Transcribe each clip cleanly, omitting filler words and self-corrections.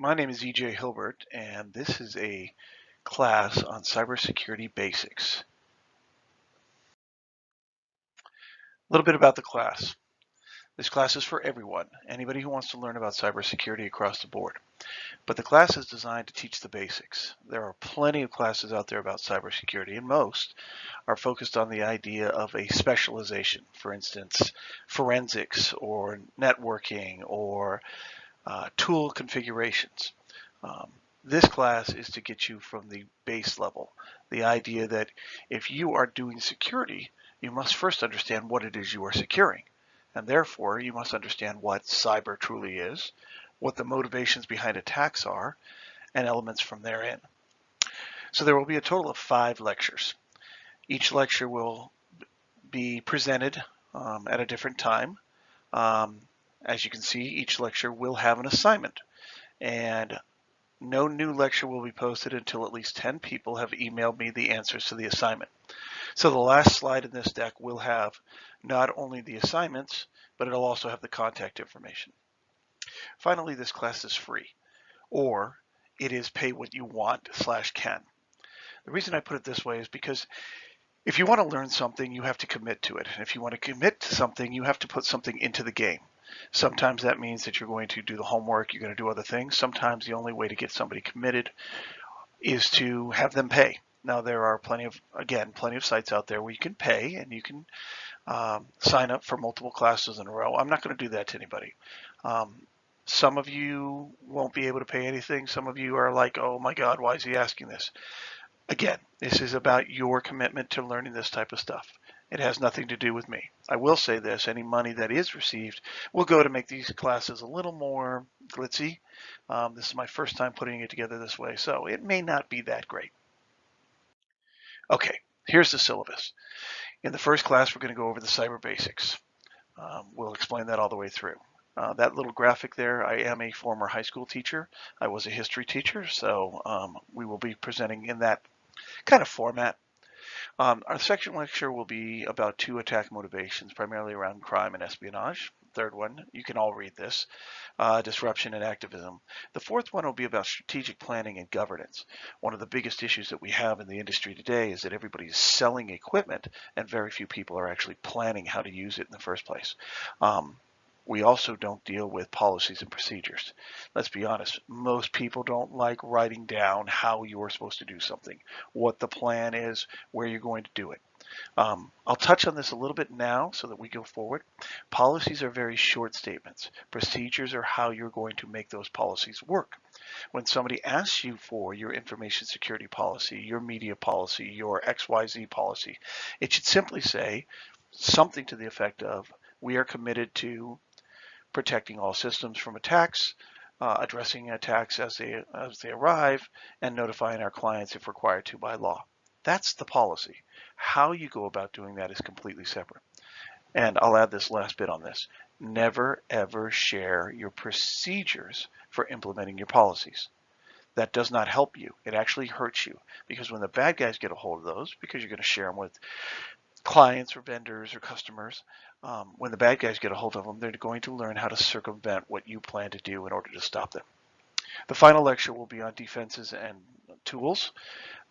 My name is EJ Hilbert, and this is a class on cybersecurity basics. A little bit about the class. This class is for everyone, anybody who wants to learn about cybersecurity across the board. But the class is designed to teach the basics. There are plenty of classes out there about cybersecurity, and most are focused on the idea of a specialization. For instance, forensics or networking or tool configurations. Um, this class is to get you from the base level, the idea that if you are doing security, you must first understand what it is you are securing. And therefore, you must understand what cyber truly is, what the motivations behind attacks are, and elements from therein. So there will be a total of 5 lectures. Each lecture will be presented at a different time. Um, as you can see, each lecture will have an assignment. And no new lecture will be posted until at least 10 people have emailed me the answers to the assignment. So the last slide in this deck will have not only the assignments, but it'll also have the contact information. Finally, this class is free, or it is pay what you want/can. The reason I put it this way is because if you want to learn something, you have to commit to it. And if you want to commit to something, you have to put something into the game. Sometimes that means that you're going to do the homework, you're going to do other things. Sometimes the only way to get somebody committed is to have them pay. Now there are plenty of sites out there where you can pay and you can sign up for multiple classes in a row. I'm not going to do that to anybody. Some of you won't be able to pay anything. Some of you are like, oh my God, why is he asking this? Again, this is about your commitment to learning this type of stuff. It has nothing to do with me. I will say this, any money that is received will go to make these classes a little more glitzy. This is my first time putting it together this way, so it may not be that great. Okay, here's the syllabus. In the first class, we're going to go over the cyber basics. We'll explain that all the way through. That little graphic there, I am a former high school teacher. I was a history teacher, so we will be presenting in that kind of format. Our second lecture will be about 2 attack motivations, primarily around crime and espionage. Third one, you can all read this, disruption and activism. The fourth one will be about strategic planning and governance. One of the biggest issues that we have in the industry today is that everybody is selling equipment and very few people are actually planning how to use it in the first place. We also don't deal with policies and procedures. Let's be honest, most people don't like writing down how you're supposed to do something, what the plan is, where you're going to do it. I'll touch on this a little bit now so that we go forward. Policies are very short statements. Procedures are how you're going to make those policies work. When somebody asks you for your information security policy, your media policy, your XYZ policy, it should simply say something to the effect of, we are committed to protecting all systems from attacks, addressing attacks as they arrive, and notifying our clients if required to by law. That's the policy. How you go about doing that is completely separate. And I'll add this last bit on this. Never, ever share your procedures for implementing your policies. That does not help you. It actually hurts you, because when the bad guys get a hold of those, because you're going to share them with clients or vendors or customers, when the bad guys get a hold of them, they're going to learn how to circumvent what you plan to do in order to stop them. The final lecture will be on defenses and tools.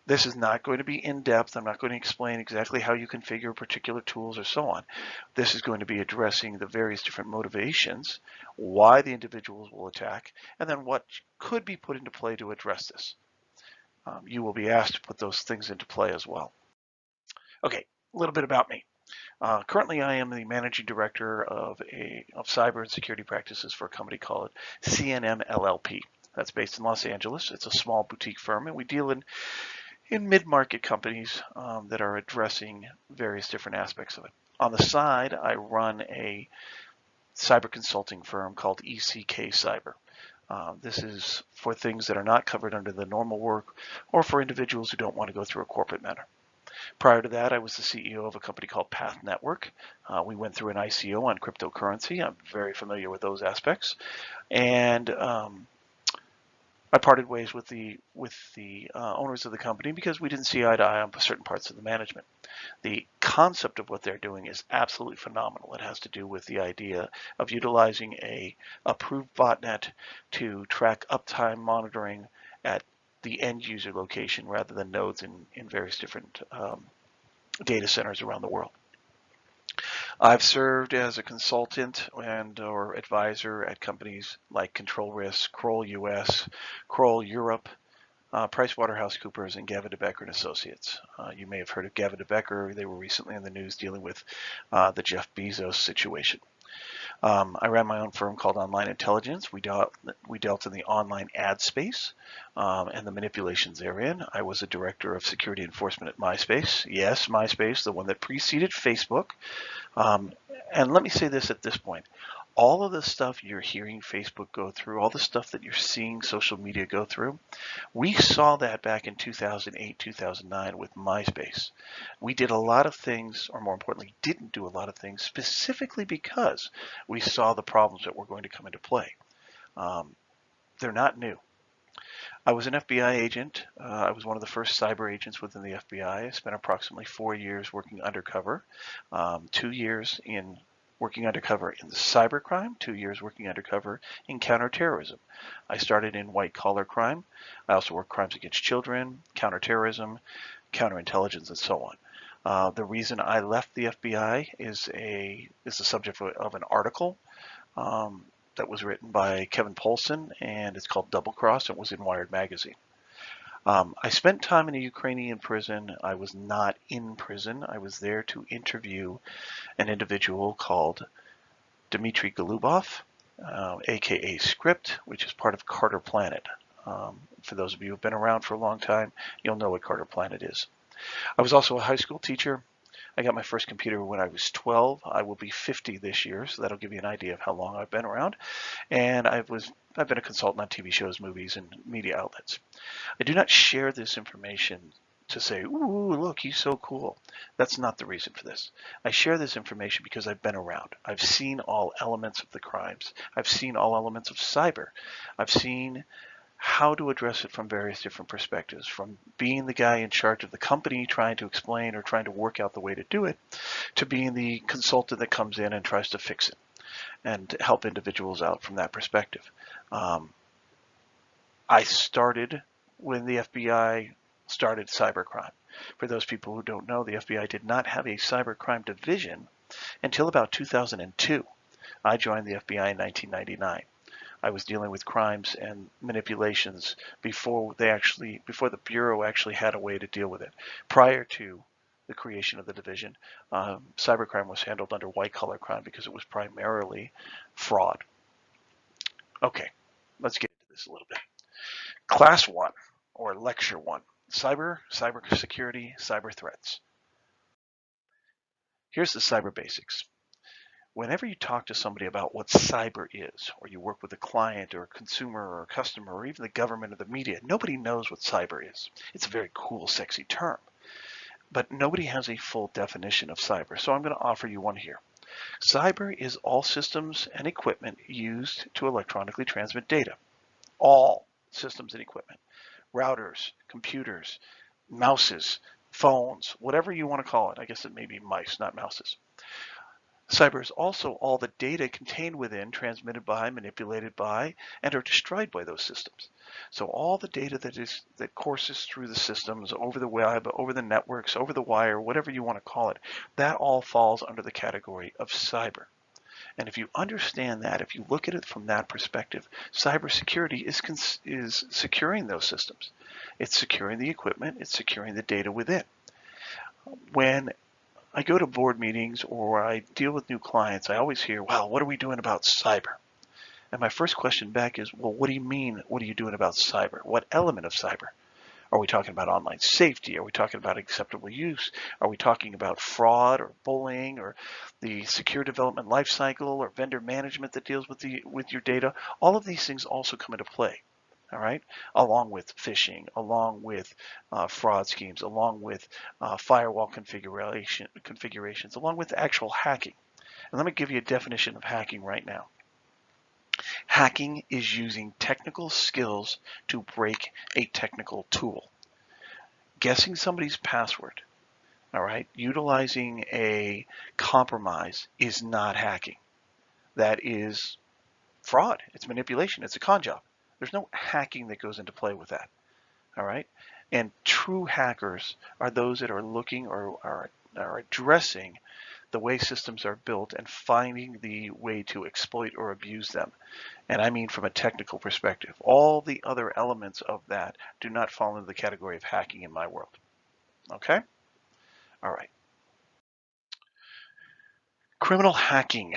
This is not going to be in-depth. I'm not going to explain exactly how you configure particular tools or so on. This is going to be addressing the various different motivations, why the individuals will attack, and then what could be put into play to address this. You will be asked to put those things into play as well. Okay, a little bit about me. Currently, I am the managing director of cyber and security practices for a company called CNM LLP. That's based in Los Angeles. It's a small boutique firm, and we deal in mid-market companies that are addressing various different aspects of it. On the side, I run a cyber consulting firm called ECK Cyber. This is for things that are not covered under the normal work, or for individuals who don't want to go through a corporate matter. Prior to that, I was the CEO of a company called Path Network. We went through an ICO on cryptocurrency. I'm very familiar with those aspects. And I parted ways with the owners of the company because we didn't see eye to eye on certain parts of the management. The concept of what they're doing is absolutely phenomenal. It has to do with the idea of utilizing a approved botnet to track uptime monitoring at the end user location rather than nodes in various different data centers around the world. I've served as a consultant and or advisor at companies like Control Risk, Kroll US, Kroll Europe, PricewaterhouseCoopers, and Gavin de Becker and Associates. You may have heard of Gavin de Becker. They were recently in the news dealing with the Jeff Bezos situation. I ran my own firm called Online Intelligence. We dealt in the online ad space and the manipulations therein. I was a director of security enforcement at MySpace. Yes, MySpace, the one that preceded Facebook. And let me say this at this point. All of the stuff you're hearing Facebook go through, all the stuff that you're seeing social media go through, we saw that back in 2008, 2009 with MySpace. We did a lot of things, or more importantly, didn't do a lot of things specifically because we saw the problems that were going to come into play. They're not new. I was an FBI agent. I was one of the first cyber agents within the FBI. I spent approximately 4 years working undercover, 2 years in working undercover in cybercrime, 2 years working undercover in counterterrorism. I started in white-collar crime. I also worked crimes against children, counterterrorism, counterintelligence, and so on. The reason I left the FBI is the subject of an article that was written by Kevin Polson, and it's called Double Cross. It was in Wired magazine. I spent time in a Ukrainian prison. I was not in prison. I was there to interview an individual called Dmitry Golubov, aka Script, which is part of Carter Planet. For those of you who have been around for a long time, you'll know what Carter Planet is. I was also a high school teacher. I got my first computer when I was 12. I will be 50 this year, so that'll give you an idea of how long I've been around. And I've been a consultant on TV shows, movies, and media outlets. I do not share this information to say, ooh, look, he's so cool. That's not the reason for this. I share this information because I've been around. I've seen all elements of the crimes. I've seen all elements of cyber. I've seen how to address it from various different perspectives, from being the guy in charge of the company trying to explain or trying to work out the way to do it, to being the consultant that comes in and tries to fix it and help individuals out from that perspective. I started when the FBI started cybercrime. For those people who don't know, the FBI did not have a cybercrime division until about 2002. I joined the FBI in 1999. I was dealing with crimes and manipulations before the Bureau actually had a way to deal with it. Prior to the creation of the division, cybercrime was handled under white-collar crime because it was primarily fraud. Okay, let's get into this a little bit. Class 1, or Lecture 1, Cyber Security, Cyber Threats. Here's the cyber basics. Whenever you talk to somebody about what cyber is, or you work with a client or a consumer or a customer or even the government or the media, nobody knows what cyber is. It's a very cool, sexy term, but nobody has a full definition of cyber. So I'm going to offer you one here. Cyber is all systems and equipment used to electronically transmit data. All systems and equipment. Routers, computers, mouses, phones, whatever you want to call it. I guess it may be mice, not mouses. Cyber is also all the data contained within, transmitted by, manipulated by, and are destroyed by those systems. So all the data that courses through the systems, over the web, over the networks, over the wire, whatever you want to call it, that all falls under the category of cyber. And if you understand that, if you look at it from that perspective, cybersecurity is securing those systems. It's securing the equipment, it's securing the data within. When I go to board meetings or I deal with new clients, I always hear, well, what are we doing about cyber? And my first question back is, well, what do you mean? What are you doing about cyber? What element of cyber? Are we talking about online safety? Are we talking about acceptable use? Are we talking about fraud or bullying or the secure development lifecycle or vendor management that deals with your data? All of these things also come into play. All right, along with phishing, along with fraud schemes, along with firewall configurations, along with actual hacking. And let me give you a definition of hacking right now. Hacking is using technical skills to break a technical tool. Guessing somebody's password, All right, utilizing a compromise is not hacking. That is fraud. It's manipulation. It's a con job. There's no hacking that goes into play with that. All right, and true hackers are those that are looking or are addressing the way systems are built and finding the way to exploit or abuse them. And I mean from a technical perspective. All the other elements of that do not fall into the category of hacking in my world. Okay? All right. Criminal hacking.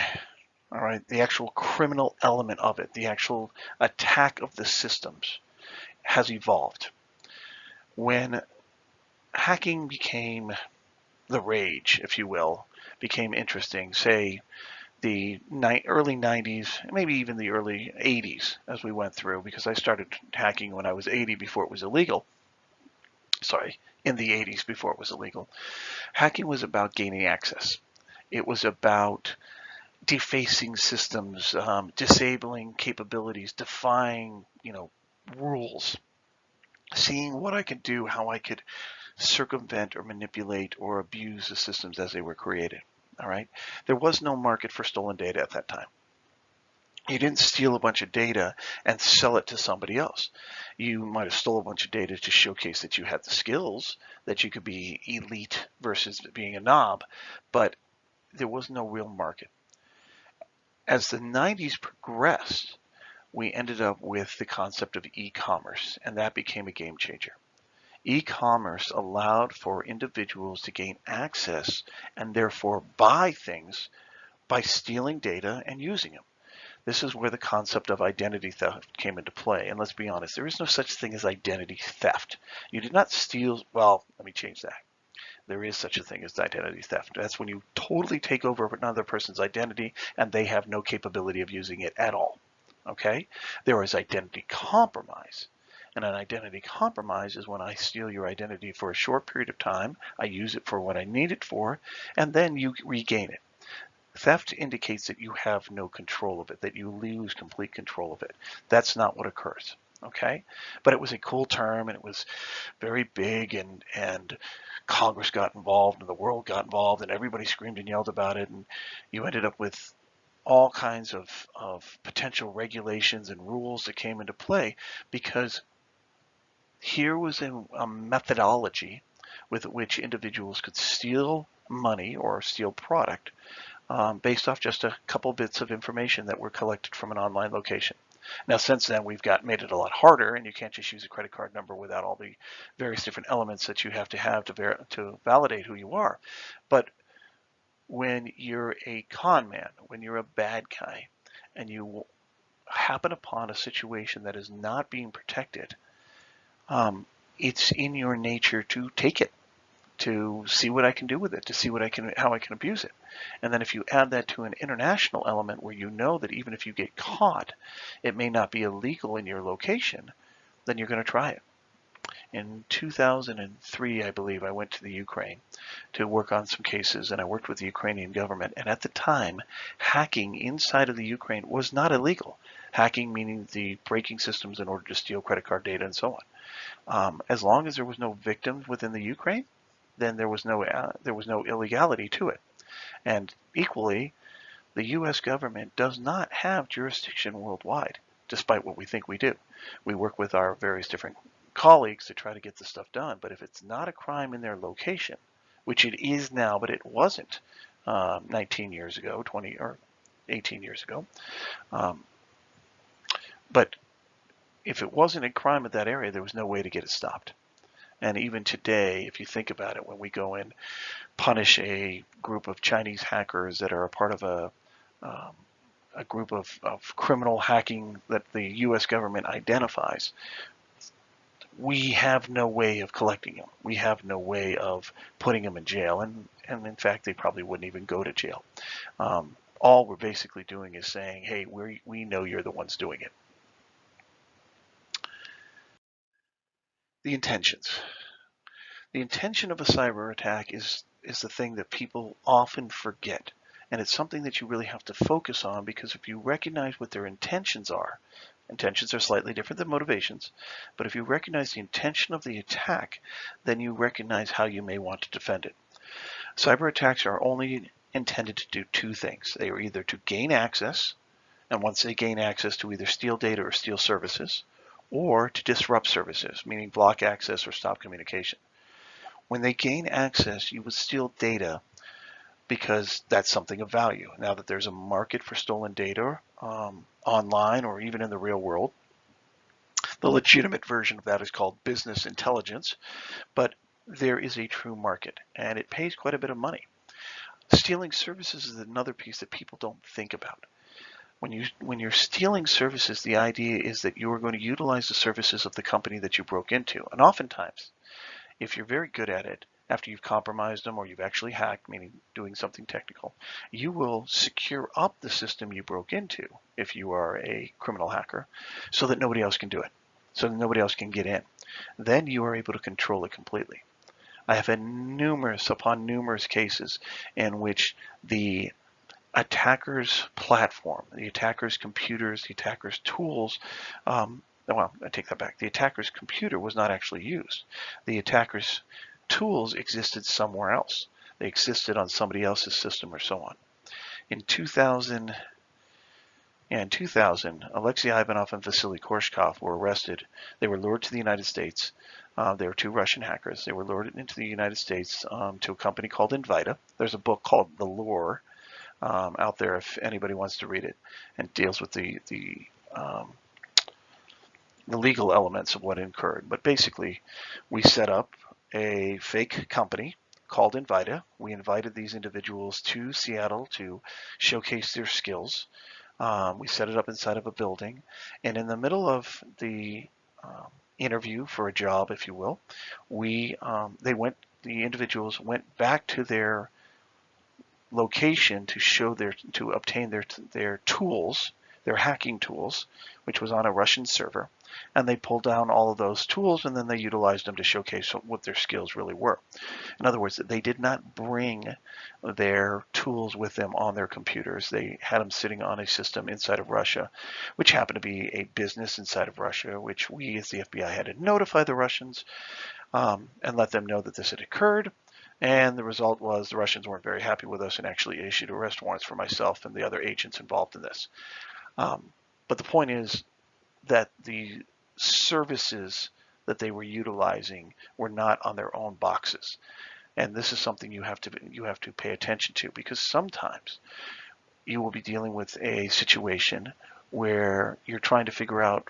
All right. The actual criminal element of it, the actual attack of the systems has evolved. When hacking became the rage, if you will, became interesting, say the early 90s, maybe even the early 80s as we went through, because I started hacking when I was 80 before it was illegal. Sorry, in the 80s before it was illegal. Hacking was about gaining access. It was about defacing systems, disabling capabilities, defying, rules, seeing what I could do, how I could circumvent or manipulate or abuse the systems as they were created. All right. There was no market for stolen data at that time. You didn't steal a bunch of data and sell it to somebody else. You might have stole a bunch of data to showcase that you had the skills, that you could be elite versus being a knob, but there was no real market. As the 90s progressed, we ended up with the concept of e-commerce, and that became a game changer. E-commerce allowed for individuals to gain access and therefore buy things by stealing data and using them. This is where the concept of identity theft came into play. And let's be honest, there is no such thing as identity theft. You did not steal, well, let me change that. There is such a thing as identity theft. That's when you totally take over another person's identity and they have no capability of using it at all. Okay? There is identity compromise. And an identity compromise is when I steal your identity for a short period of time, I use it for what I need it for, and then you regain it. Theft indicates that you have no control of it, that you lose complete control of it. That's not what occurs. Okay? But it was a cool term and it was very big, and Congress got involved and the world got involved and everybody screamed and yelled about it, and you ended up with all kinds of potential regulations and rules that came into play because here was a methodology with which individuals could steal money or steal product based off just a couple bits of information that were collected from an online location. Now, since then, we've made it a lot harder, and you can't just use a credit card number without all the various different elements that you have to validate who you are. But when you're a con man, when you're a bad guy, and you happen upon a situation that is not being protected, it's in your nature to take it, to see what I can do with it, to see how I can abuse it. And then if you add that to an international element where you know that even if you get caught, it may not be illegal in your location, then you're going to try it. In 2003, I believe, I went to the Ukraine to work on some cases, and I worked with the Ukrainian government. And at the time, hacking inside of the Ukraine was not illegal. Hacking meaning the breaking systems in order to steal credit card data and so on. As long as there was no victims within the Ukraine, then there was no illegality to it. And equally, the U.S. government does not have jurisdiction worldwide, despite what we think we do. We work with our various different colleagues to try to get the stuff done, but if it's not a crime in their location, which it is now, but it wasn't 19 years ago, 20 or 18 years ago, but if it wasn't a crime in that area, there was no way to get it stopped. And even today, if you think about it, when we go and punish a group of Chinese hackers that are a part of a group of criminal hacking that the U.S. government identifies, we have no way of collecting them. We have no way of putting them in jail. And in fact, they probably wouldn't even go to jail. All we're basically doing is saying, hey, we know you're the ones doing it. The intentions. The intention of a cyber attack is the thing that people often forget. And it's something that you really have to focus on, because if you recognize what their intentions are slightly different than motivations, but if you recognize the intention of the attack, then you recognize how you may want to defend it. Cyber attacks are only intended to do two things. They are either to gain access, and once they gain access, to either steal data or steal services, or to disrupt services, meaning block access or stop communication. When they gain access, you would steal data because that's something of value. Now that there's a market for stolen data online or even in the real world, the legitimate version of that is called business intelligence, but there is a true market and it pays quite a bit of money. Stealing services is another piece that people don't think about. When you're stealing services, the idea is that you are going to utilize the services of the company that you broke into. And oftentimes, if you're very good at it, after you've compromised them or you've actually hacked, meaning doing something technical, you will secure up the system you broke into, if you are a criminal hacker, so that nobody else can do it, so that nobody else can get in. Then you are able to control it completely. I have had numerous upon numerous cases in which the attacker's platform, the attacker's computers, the attacker's tools, well, I take that back. The attacker's computer was not actually used. The attacker's tools existed somewhere else. They existed on somebody else's system or so on. In 2000, Alexei Ivanov and Vasily Korshkov were arrested. They were lured to the United States. They were two Russian hackers. They were lured into the United States to a company called Invita. There's a book called The Lure out there if anybody wants to read it, and deals with the legal elements of what occurred. But basically, we set up a fake company called Invita. We invited these individuals to Seattle to showcase their skills. We set it up inside of a building, and in the middle of the interview for a job, if you will, the individuals went back to their location to obtain their tools, their hacking tools, which was on a Russian server, and they pulled down all of those tools and then they utilized them to showcase what their skills really were. In other words, they did not bring their tools with them on their computers. They had them sitting on a system inside of Russia, which happened to be a business inside of Russia, which we as the FBI had to notify the Russians and let them know that this had occurred. And the result was the Russians weren't very happy with us and actually issued arrest warrants for myself and the other agents involved in this. But the point is that the services that they were utilizing were not on their own boxes. And this is something you have to pay attention to, because sometimes you will be dealing with a situation where you're trying to figure out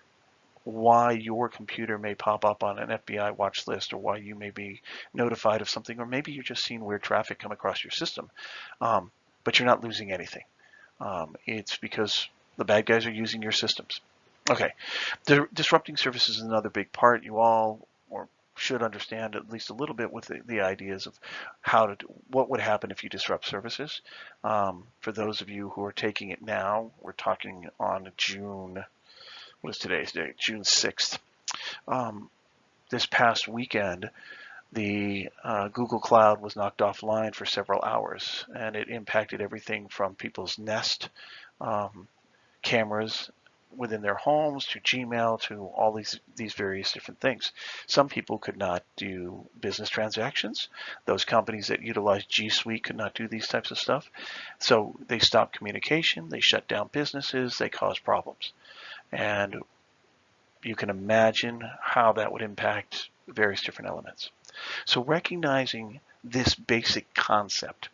why your computer may pop up on an FBI watch list, or why you may be notified of something, or maybe you're just seeing weird traffic come across your system, but you're not losing anything. It's because the bad guys are using your systems. Okay, disrupting services is another big part. You all should understand at least a little bit with the ideas of what would happen if you disrupt services. For those of you who are taking it now, we're talking on June. What is today's date? June 6th. This past weekend, the Google Cloud was knocked offline for several hours, and it impacted everything from people's Nest cameras within their homes to Gmail to all these various different things. Some people could not do business transactions. Those companies that utilize G Suite could not do these types of stuff. So they stopped communication, they shut down businesses, they caused problems. And you can imagine how that would impact various different elements. So recognizing this basic concept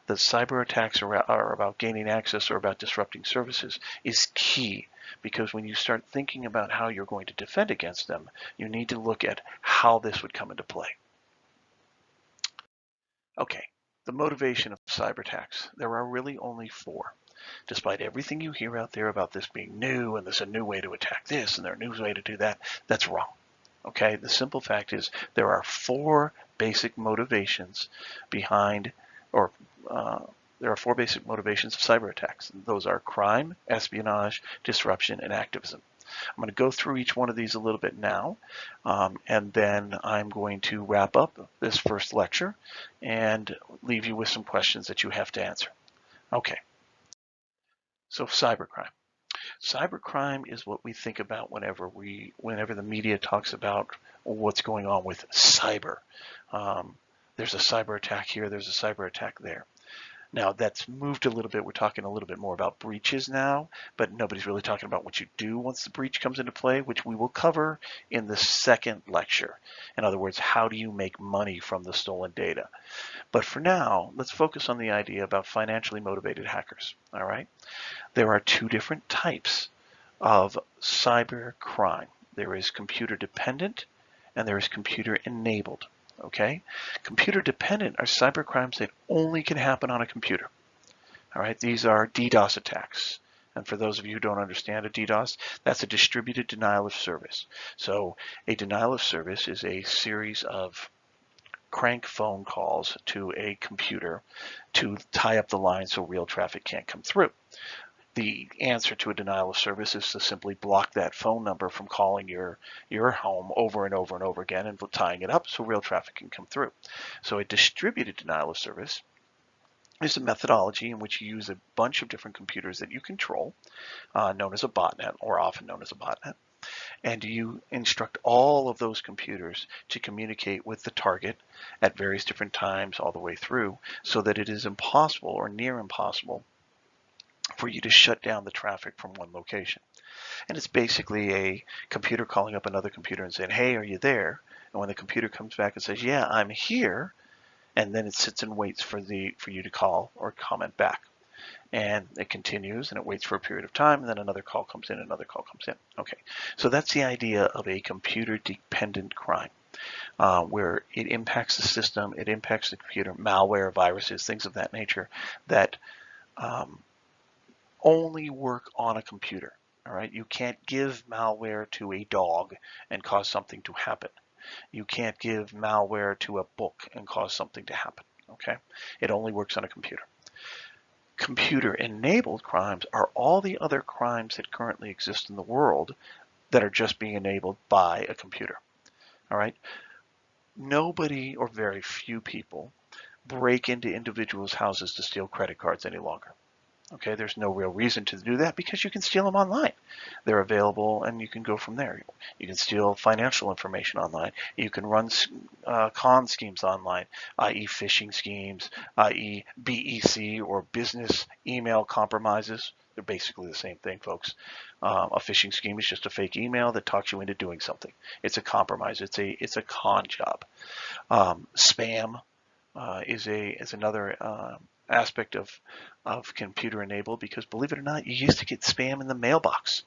that cyber attacks are about gaining access or about disrupting services is key, because when you start thinking about how you're going to defend against them, you need to look at how this would come into play. Okay, the motivation of cyber attacks. There are really only four. Despite everything you hear out there about this being new and there's a new way to attack this and there's a new way to do that, that's wrong. Okay, the simple fact is there are four basic motivations behind, or there are four basic motivations of cyber attacks. Those are crime, espionage, disruption, and activism. I'm going to go through each one of these a little bit now, and then I'm going to wrap up this first lecture and leave you with some questions that you have to answer. Okay. So cybercrime. Cybercrime is what we think about whenever the media talks about what's going on with cyber. there's a cyber attack here, there's a cyber attack there. Now that's moved a little bit. We're talking a little bit more about breaches now, but nobody's really talking about what you do once the breach comes into play, which we will cover in the second lecture. In other words, how do you make money from the stolen data? But for now, let's focus on the idea about financially motivated hackers. All right. There are two different types of cyber crime. There is computer dependent and there is computer enabled. Okay, computer dependent are cyber crimes that only can happen on a computer. All right, these are DDoS attacks. And for those of you who don't understand a DDoS, that's a distributed denial of service. So a denial of service is a series of crank phone calls to a computer to tie up the line so real traffic can't come through. The answer to a denial of service is to simply block that phone number from calling your home over and over and over again and tying it up so real traffic can come through. So a distributed denial of service is a methodology in which you use a bunch of different computers that you control, known as a botnet, or often known as a botnet, and you instruct all of those computers to communicate with the target at various different times all the way through so that it is impossible or near impossible for you to shut down the traffic from one location. And it's basically a computer calling up another computer and saying, hey, are you there? And when the computer comes back and says, yeah, I'm here, and then it sits and waits for you to call or comment back. And it continues and it waits for a period of time, and then another call comes in, another call comes in. Okay, so that's the idea of a computer-dependent crime, where it impacts the system, it impacts the computer, malware, viruses, things of that nature that only work on a computer. All right, you can't give malware to a dog and cause something to happen. You can't give malware to a book and cause something to happen. Okay, it only works on a computer. Computer-enabled crimes are all the other crimes that currently exist in the world that are just being enabled by a computer. All right, nobody or very few people break into individuals' houses to steal credit cards any longer. Okay, there's no real reason to do that because you can steal them online. They're available and you can go from there. You can steal financial information online. You can run con schemes online, i.e. phishing schemes, i.e. BEC or business email compromises. They're basically the same thing, folks. A phishing scheme is just a fake email that talks you into doing something. It's a compromise. It's a con job. Spam is another aspect of computer enabled, because believe it or not, you used to get spam in the mailbox.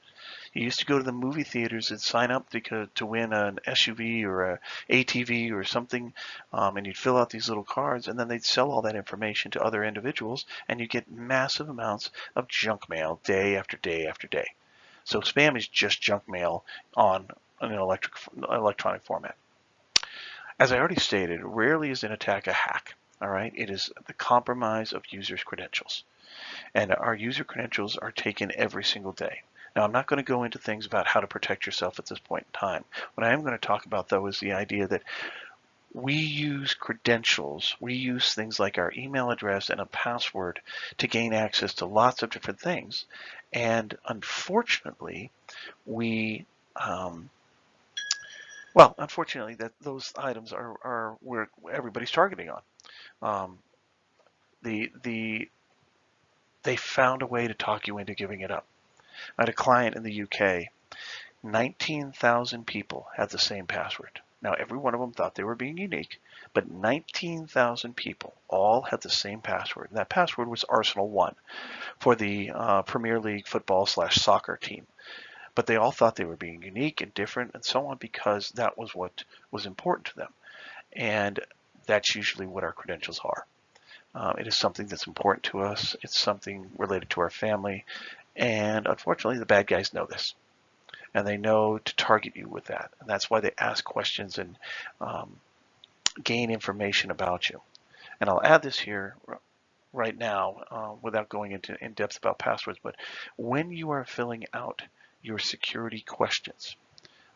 You used to go to the movie theaters and sign up to win an SUV or a ATV or something, and you'd fill out these little cards, and then they'd sell all that information to other individuals, and you get massive amounts of junk mail day after day after day. So spam is just junk mail on an electronic format. As I already stated, rarely is an attack a hack. All right, it is the compromise of users' credentials. And our user credentials are taken every single day. Now, I'm not going to go into things about how to protect yourself at this point in time. What I am going to talk about, though, is the idea that we use credentials. We use things like our email address and a password to gain access to lots of different things. And unfortunately, unfortunately, that those items are where everybody's targeting on. They found a way to talk you into giving it up. I had a client in the UK. 19,000 people had the same password. Now, every one of them thought they were being unique, but 19,000 people all had the same password. And that password was Arsenal1 for the Premier League football/soccer team. But they all thought they were being unique and different and so on because that was what was important to them. And that's usually what our credentials are. It is something that's important to us. It's something related to our family. And unfortunately, the bad guys know this. And they know to target you with that. And that's why they ask questions and gain information about you. And I'll add this here right now without going into in depth about passwords. But when you are filling out your security questions,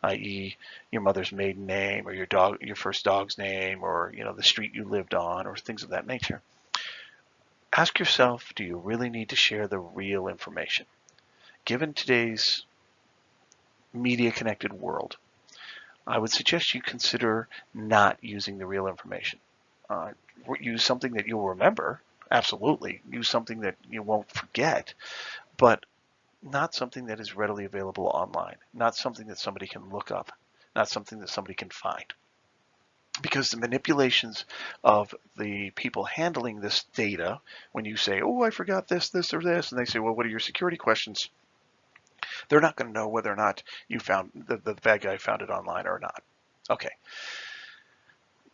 i.e. your mother's maiden name or your first dog's name, or the street you lived on, or things of that nature, ask yourself, do you really need to share the real information? Given today's media-connected world, I would suggest you consider not using the real information. use something that you'll remember. Absolutely, use something that you won't forget, but not something that is readily available online, not something that somebody can look up, not something that somebody can find. Because the manipulations of the people handling this data, when you say, oh, I forgot this, this, or this, and they say, well, what are your security questions? They're not going to know whether or not you found the bad guy found it online or not. Okay.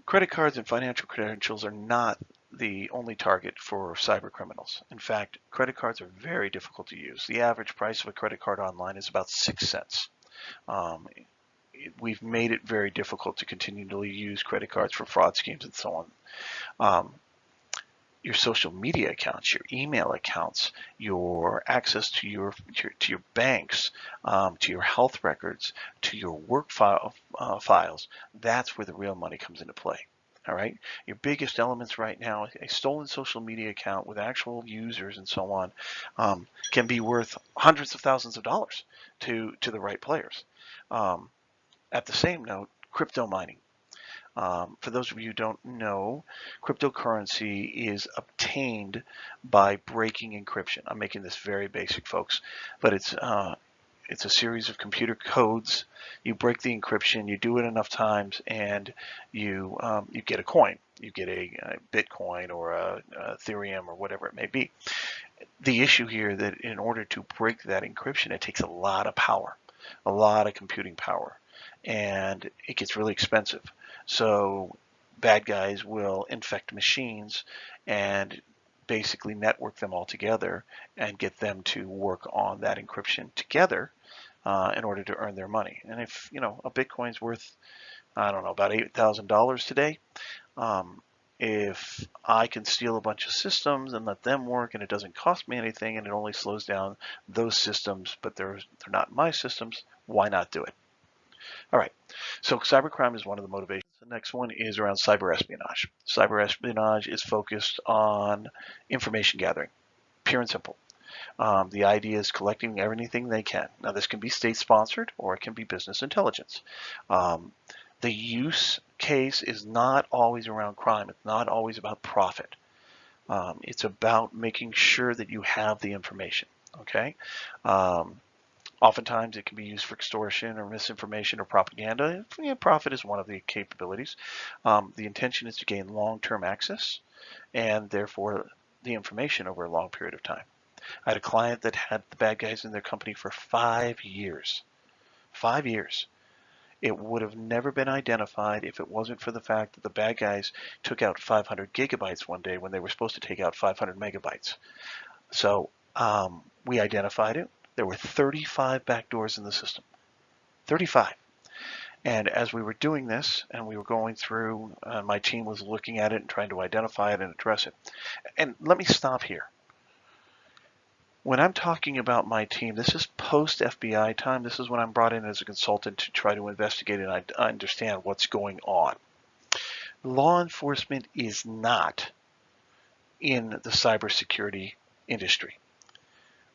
Credit cards and financial credentials are not the only target for cyber criminals. In fact, credit cards are very difficult to use. The average price of a credit card online is about 6 cents. We've made it very difficult to continually use credit cards for fraud schemes and so on. Your social media accounts, your email accounts, your access to your banks, to your health records, to your work files, that's where the real money comes into play. All right, your biggest elements right now, a stolen social media account with actual users and so on, can be worth hundreds of thousands of dollars to the right players. At the same note, crypto mining. For those of you who don't know, cryptocurrency is obtained by breaking encryption. I'm making this very basic, folks, but it's a series of computer codes. You break the encryption, you do it enough times, and you get a coin. You get a Bitcoin or a Ethereum or whatever it may be. The issue here that in order to break that encryption, it takes a lot of power, a lot of computing power, and it gets really expensive. So bad guys will infect machines and basically network them all together and get them to work on that encryption together in order to earn their money. And if a Bitcoin's worth, I don't know, about $8,000 today, if I can steal a bunch of systems and let them work and it doesn't cost me anything and it only slows down those systems, but they're not my systems, why not do it? All right, so cybercrime is one of the motivations. The next one is around cyber espionage. Cyber espionage is focused on information gathering, pure and simple. The idea is collecting everything they can. Now, this can be state-sponsored or it can be business intelligence. The use case is not always around crime. It's not always about profit. It's about making sure that you have the information, okay? Oftentimes it can be used for extortion or misinformation or propaganda. Profit is one of the capabilities. The intention is to gain long-term access and therefore the information over a long period of time. I had a client that had the bad guys in their company for 5 years. 5 years. It would have never been identified if it wasn't for the fact that the bad guys took out 500 gigabytes one day when they were supposed to take out 500 megabytes. So we identified it. There were 35 backdoors in the system. 35. And as we were doing this and we were going through, my team was looking at it and trying to identify it and address it. And let me stop here. When I'm talking about my team, this is post FBI time. This is when I'm brought in as a consultant to try to investigate and understand what's going on. Law enforcement is not in the cybersecurity industry.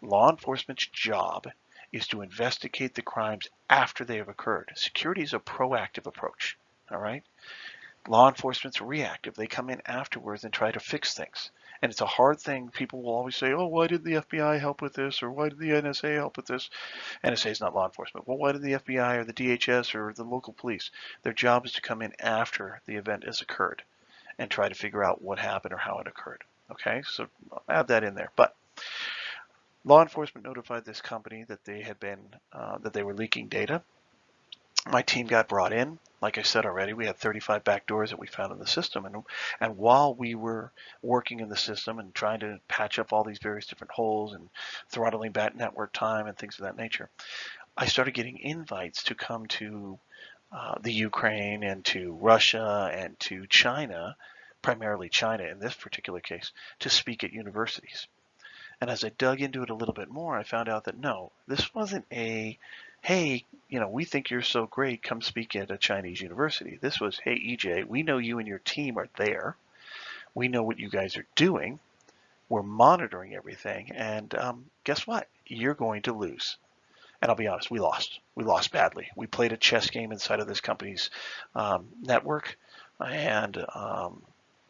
Law enforcement's job is to investigate the crimes after they have occurred. Security is a proactive approach, all right? Law enforcement's reactive. They come in afterwards and try to fix things. And it's a hard thing. People will always say, oh, why did the FBI help with this? Or why did the NSA help with this? NSA is not law enforcement. Well, why did the FBI or the DHS or the local police? Their job is to come in after the event has occurred and try to figure out what happened or how it occurred. Okay, so I'll add that in there. But law enforcement notified this company that they had been, that they were leaking data. My team got brought in. Like I said already, we had 35 backdoors that we found in the system. And while we were working in the system and trying to patch up all these various different holes and throttling back network time and things of that nature, I started getting invites to come to the Ukraine and to Russia and to China, primarily China in this particular case, to speak at universities. And as I dug into it a little bit more, I found out that no, this wasn't a, hey, we think you're so great, come speak at a Chinese university. This was, hey, EJ, we know you and your team are there. We know what you guys are doing. We're monitoring everything. And guess what? You're going to lose. And I'll be honest, we lost. We lost badly. We played a chess game inside of this company's network. And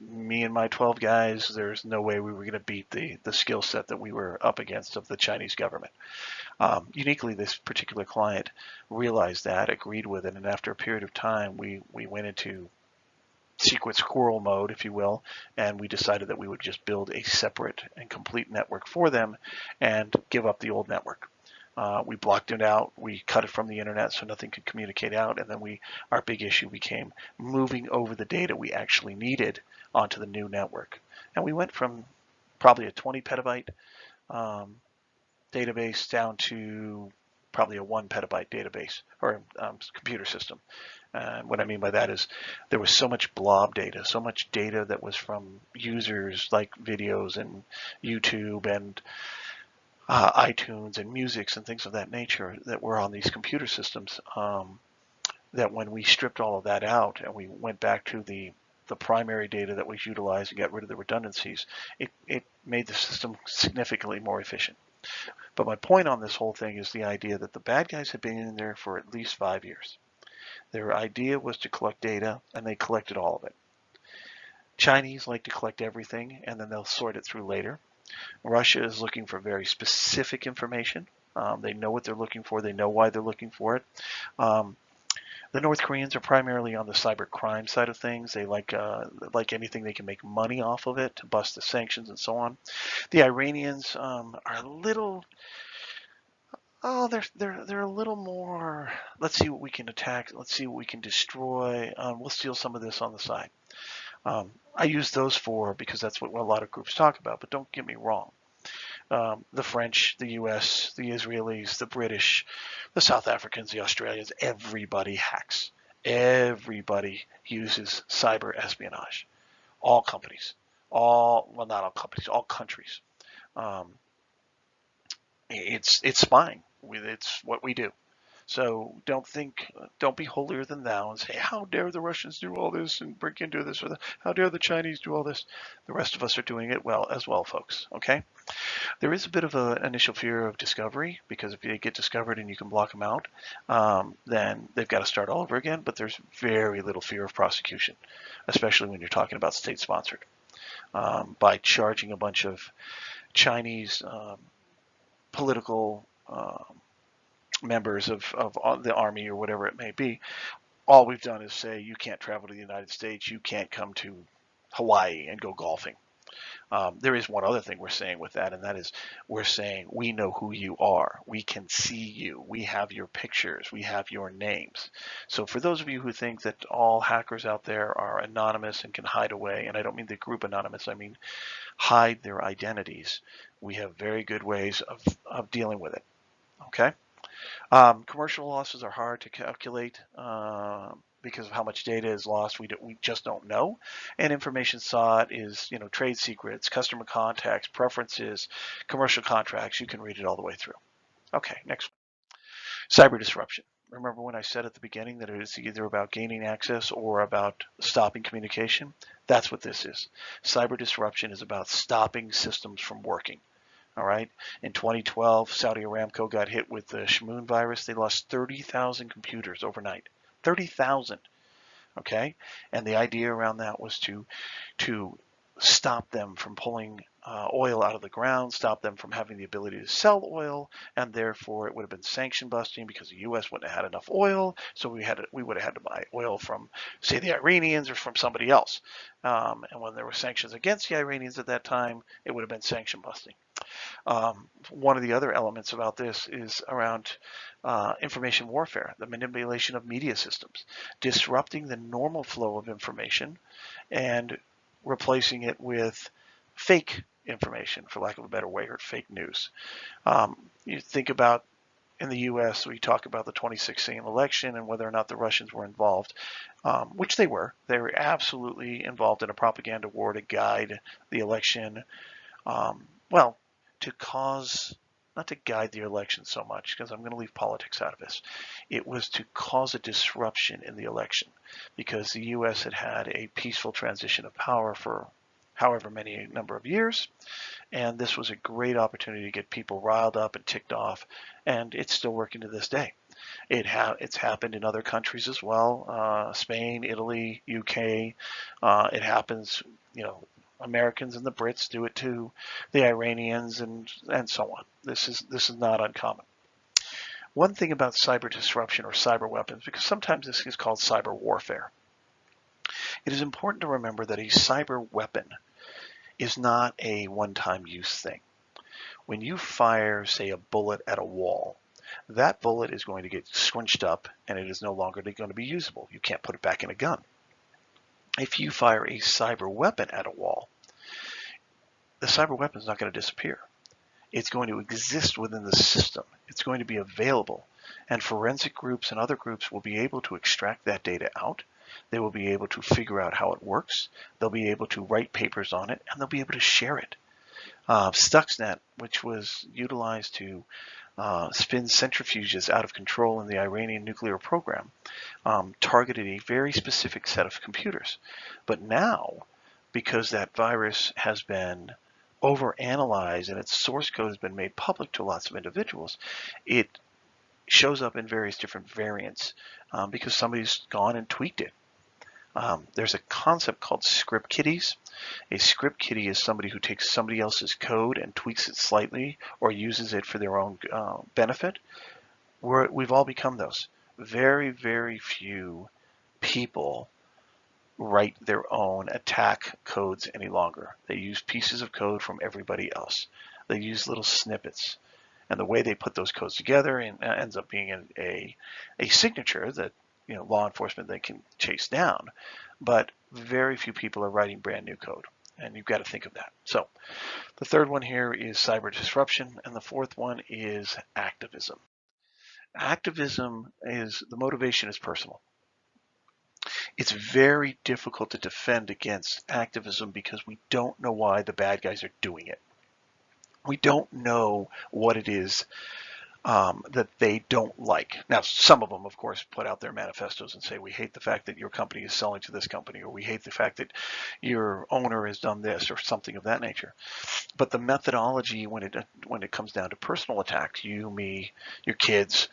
me and my 12 guys, there's no way we were going to beat the skill set that we were up against of the Chinese government. Uniquely, this particular client realized that, agreed with it, and after a period of time, we went into secret squirrel mode, if you will, and we decided that we would just build a separate and complete network for them and give up the old network. We blocked it out. We cut it from the internet so nothing could communicate out. And then our big issue became moving over the data we actually needed onto the new network. And we went from probably a 20 petabyte database down to probably a 1 petabyte database or computer system. And what I mean by that is there was so much blob data, so much data that was from users like videos and YouTube and iTunes and musics and things of that nature that were on these computer systems, that when we stripped all of that out and we went back to the primary data that was utilized and got rid of the redundancies, it made the system significantly more efficient. But my point on this whole thing is the idea that the bad guys had been in there for at least 5 years. Their idea was to collect data, and they collected all of it. Chinese like to collect everything, and then they'll sort it through later. Russia is looking for very specific information. They know what they're looking for. They know why they're looking for it. The North Koreans are primarily on the cyber crime side of things. They like anything they can make money off of it to bust the sanctions and so on. The Iranians are a little. Oh, they're a little more. Let's see what we can attack. Let's see what we can destroy. We'll steal some of this on the side. I use those four because that's what a lot of groups talk about. But don't get me wrong. The French, the U.S., the Israelis, the British, the South Africans, the Australians, everybody hacks. Everybody uses cyber espionage. All companies. Well, not all companies. All countries. It's spying. It's what we do. So don't be holier than thou and say, how dare the Russians do all this and break into this, or how dare the Chinese do all this? The rest of us are doing it well as well, folks. Okay. There is a bit of an initial fear of discovery because if they get discovered and you can block them out, then they've got to start all over again. But there's very little fear of prosecution, especially when you're talking about state-sponsored. By charging a bunch of Chinese political members of the army or whatever it may be, all we've done is say you can't travel to the United States, you can't come to Hawaii and go golfing. There is one other thing we're saying with that, and that is we're saying we know who you are. We can see you. We have your pictures. We have your names. So for those of you who think that all hackers out there are anonymous and can hide away, and I don't mean the group anonymous, I mean hide their identities, we have very good ways of dealing with it. Okay? Commercial losses are hard to calculate because of how much data is lost. We just don't know. And information sought is, trade secrets, customer contacts, preferences, commercial contracts. You can read it all the way through. Okay, next. Cyber disruption. Remember when I said at the beginning that it is either about gaining access or about stopping communication? That's what this is. Cyber disruption is about stopping systems from working. All right. In 2012, Saudi Aramco got hit with the Shamoon virus. They lost 30,000 computers overnight. 30,000. Okay. And the idea around that was to stop them from pulling oil out of the ground, stop them from having the ability to sell oil, and therefore it would have been sanction busting because the U.S. wouldn't have had enough oil. So we would have had to buy oil from, say, the Iranians or from somebody else. And when there were sanctions against the Iranians at that time, it would have been sanction busting. One of the other elements about this is around information warfare, the manipulation of media systems, disrupting the normal flow of information and replacing it with fake information, for lack of a better way, or fake news. You think about in the U.S., we talk about the 2016 election and whether or not the Russians were involved, which they were. They were absolutely involved in a propaganda war to guide the election. To cause, not to guide the election so much, because I'm going to leave politics out of this. It was to cause a disruption in the election because the U.S. had had a peaceful transition of power for however many number of years. And this was a great opportunity to get people riled up and ticked off. And it's still working to this day. It's happened in other countries as well, Spain, Italy, UK. It happens Americans and the Brits do it to the Iranians and so on. This is not uncommon. One thing about cyber disruption or cyber weapons, because sometimes this is called cyber warfare, it is important to remember that a cyber weapon is not a one-time use thing. When you fire, say, a bullet at a wall, that bullet is going to get scrunched up and it is no longer going to be usable. You can't put it back in a gun. If you fire a cyber weapon at a wall, the cyber weapon is not going to disappear. It's going to exist within the system. It's going to be available. And forensic groups and other groups will be able to extract that data out. They will be able to figure out how it works. They'll be able to write papers on it, and they'll be able to share it. Stuxnet, which was utilized to spin centrifuges out of control in the Iranian nuclear program, targeted a very specific set of computers. But now, because that virus has been overanalyzed and its source code has been made public to lots of individuals, it shows up in various different variants because somebody's gone and tweaked it. There's a concept called script kiddies. A script kiddie is somebody who takes somebody else's code and tweaks it slightly or uses it for their own benefit. We've all become those. Very, very few people write their own attack codes any longer. They use pieces of code from everybody else. They use little snippets. And the way they put those codes together ends up being a signature that law enforcement they can chase down. But very few people are writing brand new code. And you've got to think of that. So the third one here is cyber disruption. And the fourth one is activism. Activism is, the motivation is personal. It's very difficult to defend against activism because we don't know why the bad guys are doing it. We don't know what it is that they don't like. Now, some of them, of course, put out their manifestos and say, we hate the fact that your company is selling to this company, or we hate the fact that your owner has done this, or something of that nature. But the methodology, when it comes down to personal attacks, you, me, your kids,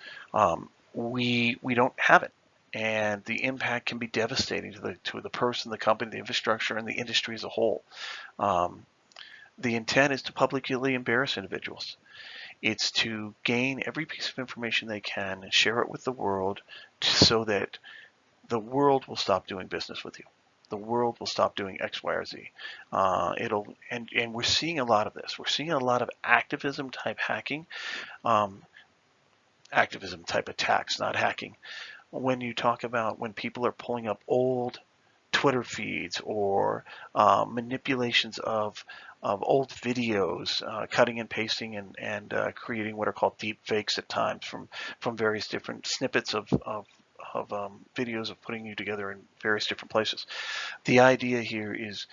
we don't have it. And the impact can be devastating to the person, the company, the infrastructure, and the industry as a whole. The intent is to publicly embarrass individuals. It's to gain every piece of information they can and share it with the world so that the world will stop doing business with you. The world will stop doing X, Y, or Z. And we're seeing a lot of this. We're seeing a lot of activism type hacking, activism type attacks, not hacking. When you talk about when people are pulling up old Twitter feeds or manipulations of old videos, cutting and pasting and creating what are called deep fakes at times from various different snippets of videos of putting you together in various different places. The idea here is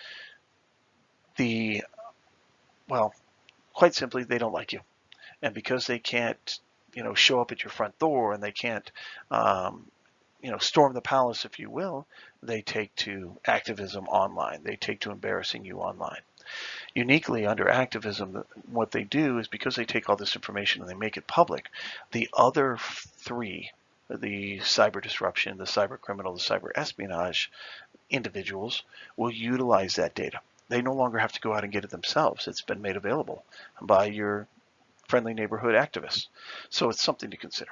well, quite simply, they don't like you. And because they can't, show up at your front door and they can't, storm the palace, if you will, they take to activism online. They take to embarrassing you online. Uniquely under activism, what they do is because they take all this information and they make it public, the other three, the cyber disruption, the cyber criminal, the cyber espionage individuals will utilize that data. They no longer have to go out and get it themselves. It's been made available by your friendly neighborhood activists. So it's something to consider.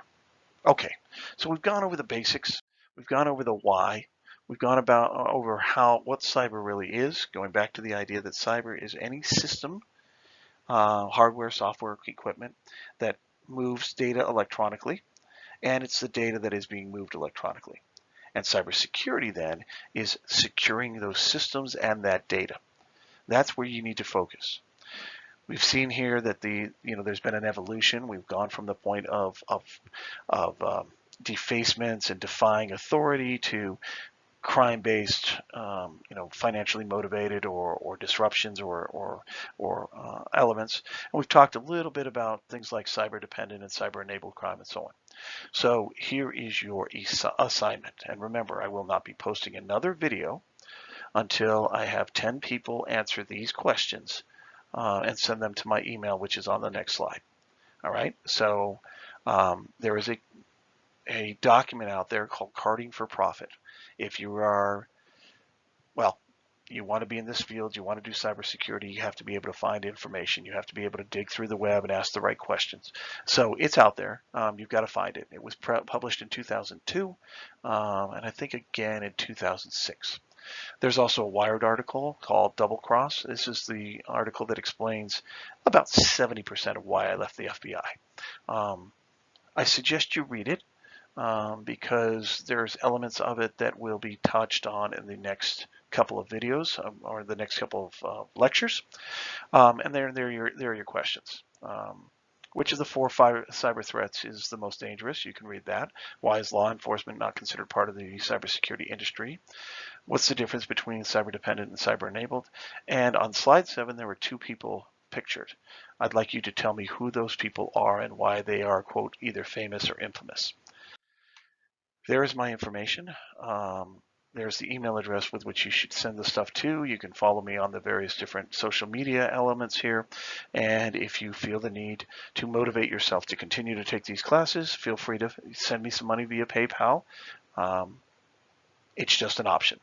Okay, so we've gone over the basics. We've gone over the why. We've gone over what cyber really is, going back to the idea that cyber is any system, hardware, software, equipment that moves data electronically, and it's the data that is being moved electronically. And cybersecurity then is securing those systems and that data. That's where you need to focus. We've seen here that there's been an evolution. We've gone from the point of defacements and defying authority to crime-based, financially motivated or disruptions or elements. And we've talked a little bit about things like cyber-dependent and cyber-enabled crime and so on. So here is your assignment. And remember, I will not be posting another video until I have 10 people answer these questions and send them to my email, which is on the next slide. All right. So there is a document out there called Carding for Profit. If you are, well, You want to be in this field, you want to do cybersecurity, you have to be able to find information. You have to be able to dig through the web and ask the right questions. So it's out there. You've got to find it. It was published in 2002, and I think again in 2006. There's also a Wired article called Double Cross. This is the article that explains about 70% of why I left the FBI. I suggest you read it because there's elements of it that will be touched on in the next couple of videos or the next couple of lectures. And there are your questions. Which of the 4 or 5 cyber threats is the most dangerous? You can read that. Why is law enforcement not considered part of the cybersecurity industry? What's the difference between cyber dependent and cyber enabled? And on slide 7, there were 2 people pictured. I'd like you to tell me who those people are and why they are, quote, either famous or infamous. There is my information. There's the email address with which you should send the stuff to. You can follow me on the various different social media elements here. And if you feel the need to motivate yourself to continue to take these classes, feel free to send me some money via PayPal. It's just an option.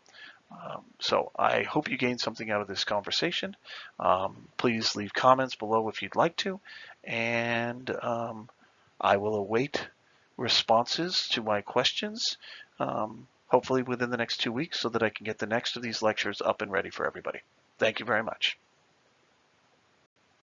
So I hope you gained something out of this conversation. Please leave comments below if you'd like to. And I will await responses to my questions, hopefully within the next 2 weeks, so that I can get the next of these lectures up and ready for everybody. Thank you very much.